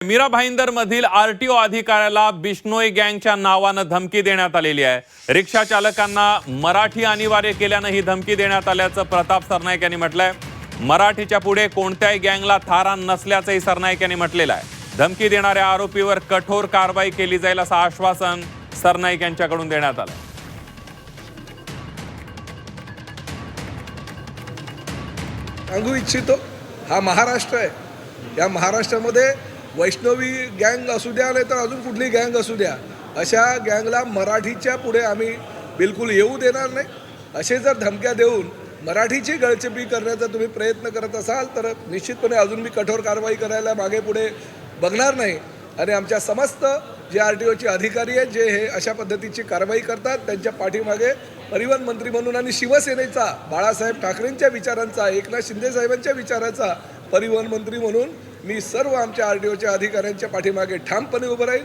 मीरा भाईंदर मधील आरटीओ अधिकाऱ्याला बिश्नोई गँगच्या नावानं धमकी देण्यात आलेली आहे। रिक्षा चालकांना मराठी अनिवार्य केल्यानं ही धमकी देण्यात आल्याचं प्रताप सरनाईक यांनी म्हटलंय। मराठीच्या पुढे कोणत्याही गँगला थारा नसल्याचंही सरनाईक यांनी म्हटलेलं आहे। धमकी देणाऱ्या आरोपीवर कठोर कारवाई केली जाईल असं आश्वासन सरनाईक यांच्याकडून देण्यात आलं। सांगू इच्छितो, हा महाराष्ट्र आहे। या महाराष्ट्रामध्ये वैष्णवी गँग असू द्या नाही तर अजून कुठली गँग असू द्या, अशा गँगला मराठीच्या पुढे आम्ही बिलकुल येऊ देणार नाही। असे जर धमक्या देऊन मराठीची गळचेपी करण्याचा तुम्ही प्रयत्न करत असाल तर निश्चितपणे अजून मी कठोर कारवाई करायला मागे पुढे बघणार नाही। आणि आमच्या समस्त जे आरटीओचे अधिकारी आहेत जे हे अशा पद्धतीची कारवाई करतात त्यांच्या पाठीमागे परिवहन मंत्री म्हणून आणि शिवसेनेचा बाळासाहेब ठाकरेंच्या विचारांचा, एकनाथ शिंदे साहेबांच्या विचाराचा परिवहन मंत्री म्हणून मी सर्व आमच्या आरटीओच्या अधिकाऱ्यांच्या पाठीमागे ठामपणे उभं राहील।